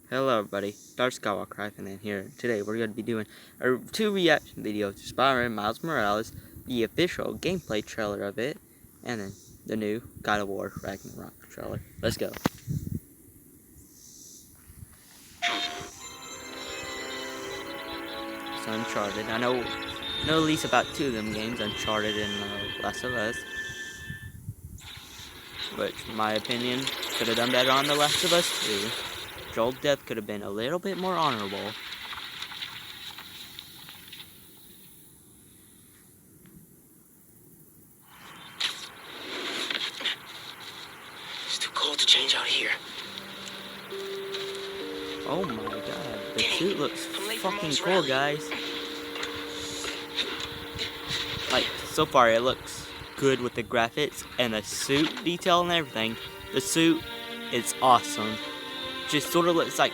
Hello everybody, Skywalker-n here. Today we're going to be doing two reaction videos to Spider-Man Miles Morales, the official gameplay trailer of it, and then the new God of War Ragnarok trailer. Let's go. It's Uncharted. I know at least about two of them games, Uncharted and Last of Us. Which, in my opinion, could have done better on The Last of Us 2. Joel's death could have been a little bit more honorable. It's too cold to change out here. Oh my god, the suit looks fucking cool, guys. Like, so far it looks good with the graphics and the suit detail and everything. The suit is awesome. Just sort of looks like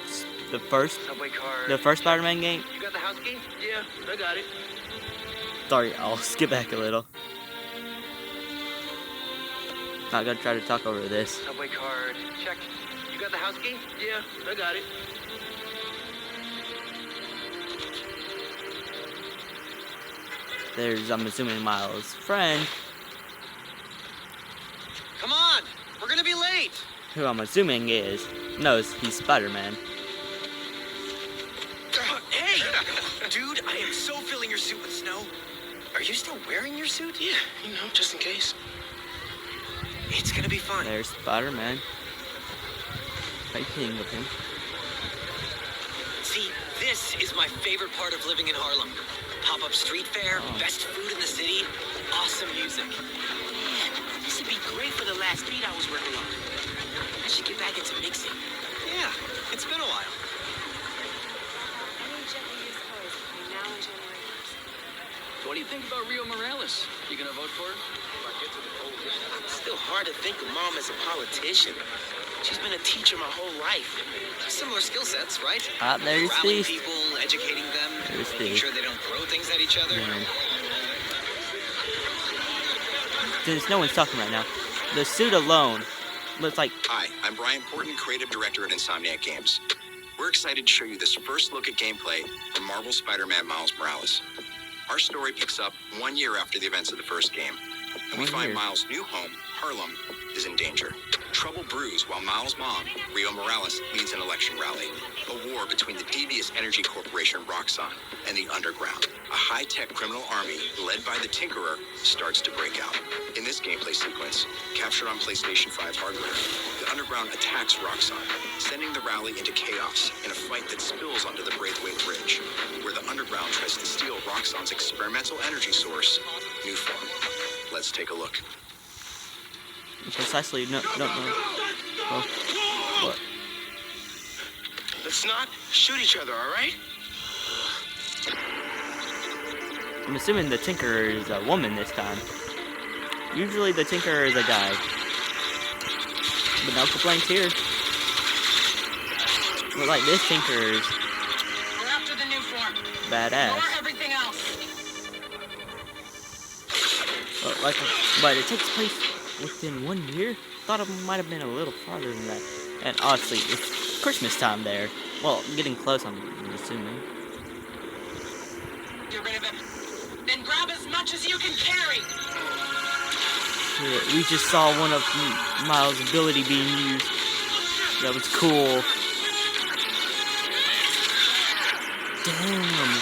the first Spider-Man game. You got the house key? Yeah, I got it. Sorry, I'll skip back a little. Not gonna try to talk over this. Subway card, check. You got the house key? Yeah, I got it. There's, I'm assuming, Miles' friend. Come on, we're gonna be late. Who I'm assuming knows he's Spider-Man. Hey! Dude, I am so filling your suit with snow. Are you still wearing your suit? Yeah, just in case. It's gonna be fun. There's Spider-Man. Fighting with him. See, this is my favorite part of living in Harlem. Pop-up street fair, best food in the city, awesome music. Man, this would be great for the last beat I was working on. I should get back into mixing. Yeah, it's been a while. What do you think about Rio Morales? You gonna vote for her? It's still hard to think of Mom as a politician. She's been a teacher my whole life. Similar skill sets, right? There's Rallying Steve. people, educating them, There's making Steve. sure they don't throw things at each other. Yeah. Since no one's talking right now, the suit alone looks like... Hi, I'm Brian Porton, Creative Director at Insomniac Games. We're excited to show you this first look at gameplay from Marvel's Spider-Man Miles Morales. Our story picks up 1 year after the events of the first game, and we find Miles' new home, Harlem, is in danger. Trouble brews while Miles' mom, Rio Morales, leads an election rally. A war between the devious energy corporation Roxxon and the Underground. A high-tech criminal army led by the Tinkerer starts to break out. In this gameplay sequence, captured on PlayStation 5 hardware, the Underground attacks Roxxon, sending the rally into chaos in a fight that spills onto the Braithwaite Bridge, where the Underground tries to steal Roxxon's experimental energy source, Nuform. Let's take a look. Precisely, no. Oh, what? Let's not shoot each other, all right? I'm assuming the Tinkerer is a woman this time. Usually the Tinkerer is a guy. But no complaints here. Look like this Tinkerer is We're after the new form. badass. Or everything else. But it takes place within 1 year? Thought it might have been a little farther than that. And honestly, it's Christmas time there. Well, getting close, I'm assuming. Get rid of him. Then grab as much as you can carry. Yeah, we just saw one of Miles' ability being used. That was cool. Damn.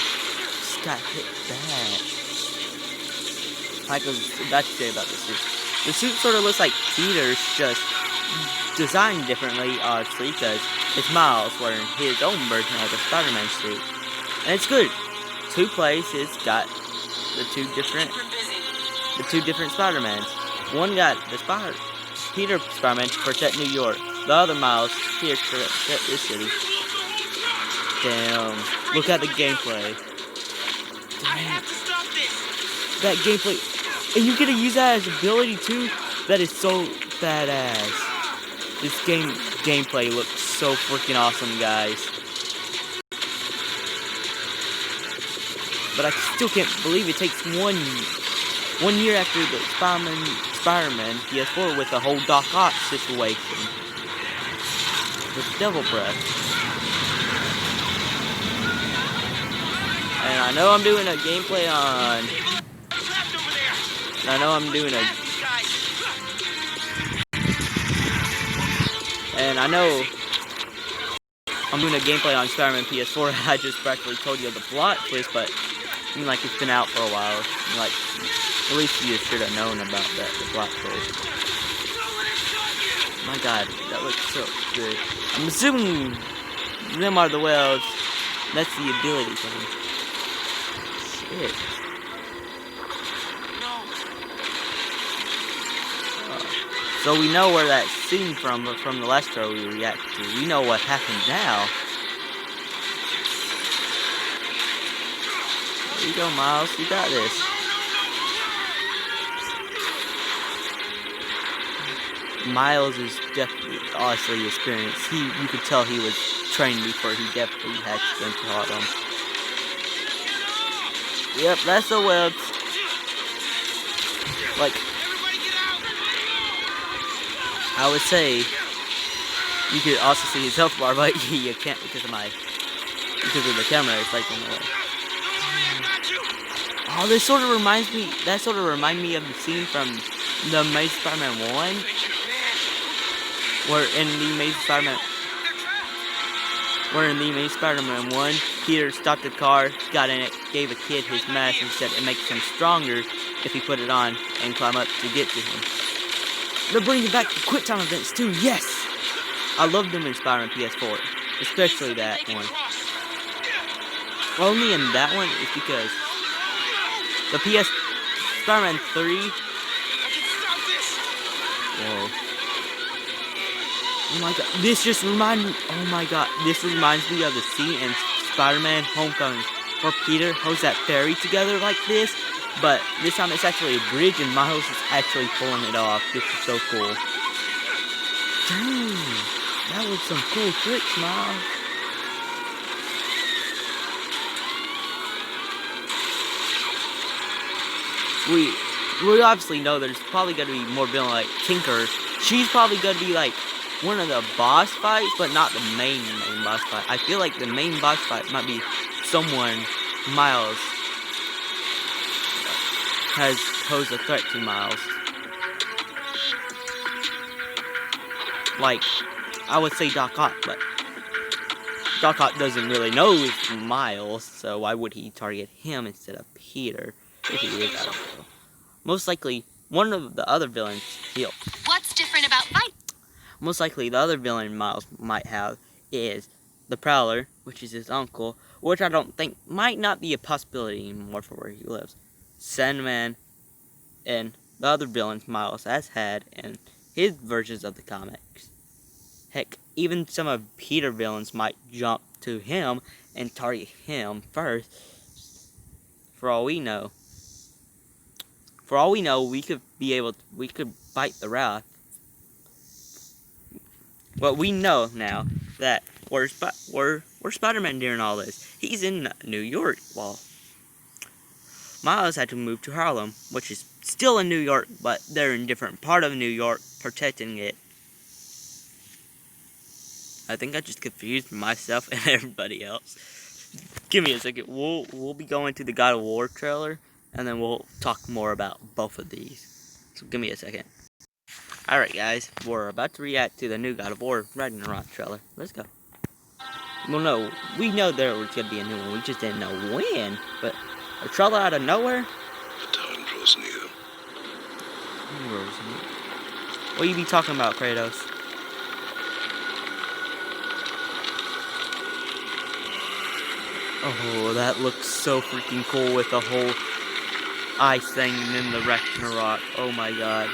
Just got hit bad. Like I was about to say about the suit. The suit sort of looks like Peter's, just designed differently, obviously, because it's Miles wearing his own version of the Spider-Man suit. And it's good. Two places got the two different Spider-Mans. One got the Peter Spider-Man to protect New York. The other Miles here to protect this city. Damn. Look at the gameplay. I have to stop this. That gameplay. And you get to use that as ability too? That is so badass. This gameplay looks so freaking awesome, guys. But I still can't believe it takes 1 year after the Spider-Man PS4 with the whole Doc Ock situation. With Devil Breath. And I know I'm doing a gameplay on. Trapped over there. And I know I'm doing a. These guys. And I know I'm doing a gameplay on Spider-Man PS4. I just practically told you the plot twist, but I mean, like, it's been out for a while. Like, at least you should have known about that, the plot twist. My God, that looks so good. I'm assuming them are the whales. That's the ability thing. Shit. So we know where that scene from the last show we reacted to. We know what happened now. There you go, Miles. You got this. Miles is definitely honestly experienced. You could tell he was trained before. He definitely had to taught him. Yep, that's the webs. Like, I would say you could also see his health bar, but you can't because of the camera is like in the way. Oh, this sort of reminds me. That sort of reminds me of the scene from the Amazing Spider-Man 1, where in the Amazing Spider-Man 1, Peter stopped the car, got in it, gave a kid his mask, and said it makes him stronger if he put it on and climb up to get to him. They're bringing back the quick time events too. Yes, I love them in Spider-Man PS4, especially that one. Only in that one is because the Spider-Man 3. Whoa. Oh my God, this reminds me of the scene in Spider-Man Homecoming where Peter holds that ferry together like this, but this time it's actually a bridge and Miles is actually pulling it off. This is so cool. Dang, that was some cool tricks, Miles. We obviously know there's probably going to be more villain like Tinker. She's probably going to be like one of the boss fights, but not the main boss fight. I feel like the main boss fight might be someone Miles has posed a threat to Miles. Like, I would say Doc Ock, but Doc Ock doesn't really know Miles, so why would he target him instead of Peter? If he is, I don't know. Most likely, one of the other villains What's different about fight? Most likely, the other villain Miles might have is the Prowler, which is his uncle, which I don't think might not be a possibility anymore for where he lives. Sandman, and the other villains Miles has had in his versions of the comics. Heck, even some of Peter's villains might jump to him and target him first. For all we know, we could fight the Wrath. But we know now that where's Spider-Man during all this? He's in New York. Well, Miles had to move to Harlem, which is still in New York, but they're in a different part of New York, protecting it. I think I just confused myself and everybody else. Give me a second. We'll be going to the God of War trailer, and then we'll talk more about both of these. So give me a second. Alright guys, we're about to react to the new God of War Ragnarok trailer. Let's go. Well, no, we know there was going to be a new one. We just didn't know when. But a trailer out of nowhere? The time draws near. What you be talking about, Kratos? Oh, that looks so freaking cool with the whole ice thing in the Ragnarok. Oh my God.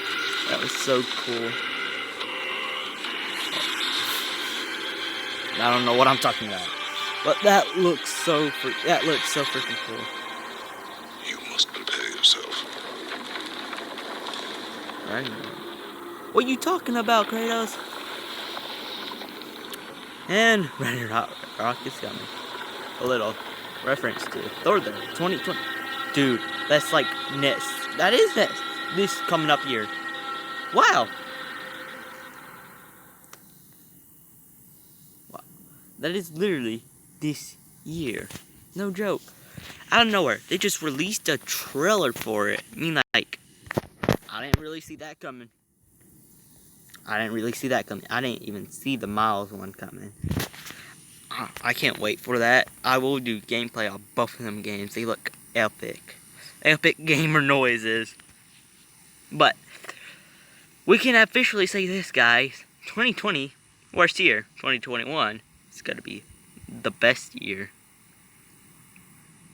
That was so cool. I don't know what I'm talking about, but that looks so freaking cool. You must prepare yourself. Ragnarok. What are you talking about, Kratos? And Ragnarok is coming. A little reference to Thor there, 2020. Dude, that's like next. That is next. This coming up year. Wow. Wow. That is literally this year. No joke. out of nowhere, they just released a trailer for it. I mean, like, I didn't really see that coming. I didn't even see the Miles one coming. I can't wait for that. I will do gameplay on both of them games. They look epic. Epic gamer noises. But we can officially say this, guys. 2020, worst year. 2021 is going to be the best year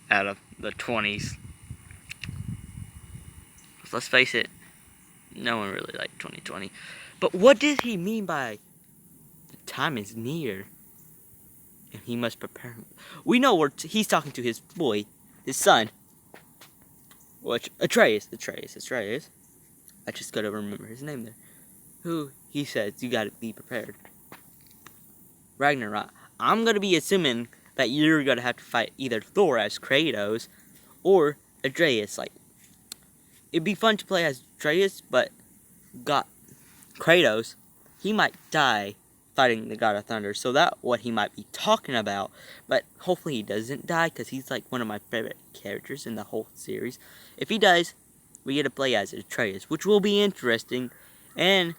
out of the 20s. Let's face it, no one really liked 2020. But what did he mean by the time is near and he must prepare? We know he's talking to his boy, his son, which Atreus. I just gotta remember his name there. Who he says you gotta be prepared. Ragnarok. I'm gonna be assuming that you're gonna have to fight either Thor as Kratos or Atreus. Like, it'd be fun to play as Atreus, but Kratos, he might die fighting the God of Thunder, so that's what he might be talking about. But hopefully he doesn't die, because he's like one of my favorite characters in the whole series. If he dies, we get to play as Atreus, which will be interesting, and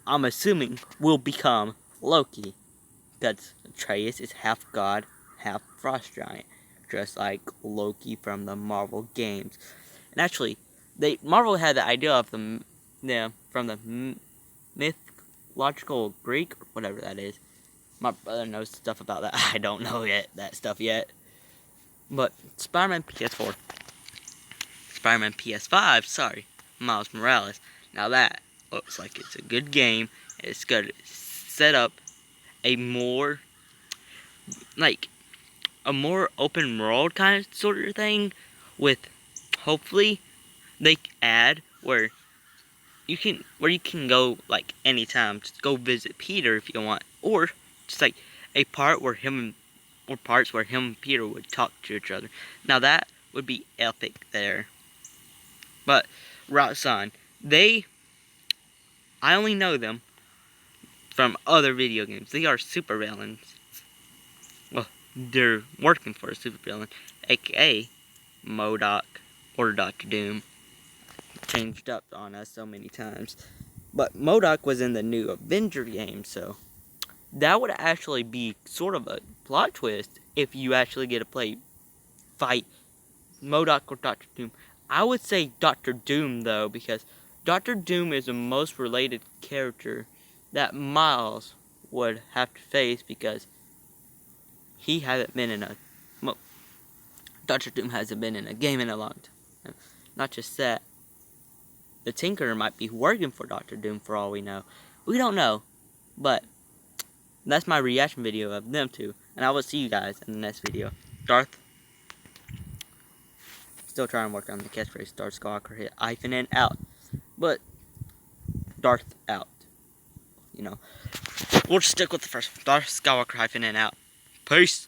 I'm assuming will become Loki, because Atreus is half god, half frost giant, just like Loki from the Marvel games. And actually, Marvel had the idea of from the mythological Greek, or whatever that is. My brother knows stuff about that. I don't know that stuff yet. But Spider-Man PS4. Spider-Man PS5, sorry. Miles Morales. Now that looks like it's a good game. It's good. Set up a more open world kind of sort of thing, with hopefully they add where you can go like anytime, just go visit Peter if you want, or just like a part where parts where him and Peter would talk to each other. Now that would be epic there. But Roxanne, I only know them from other video games. They are super villains. Well, they're working for a super villain, aka MODOK or Dr. Doom. Changed up on us so many times. But MODOK was in the new Avenger game, so that would actually be sort of a plot twist if you actually get to fight MODOK or Dr. Doom. I would say Dr. Doom, though, because Dr. Doom is the most related character that Miles would have to face, because he hasn't been in Dr. Doom hasn't been in a game in a long time. Not just that, the Tinkerer might be working for Dr. Doom for all we know. We don't know, but that's my reaction video of them two, and I will see you guys in the next video. Darth. Still trying to work on the catchphrase. Darth Skywalker hit -N out. But Darth out. You know. We'll just stick with the first one. Darth Skywalker -N out. Peace.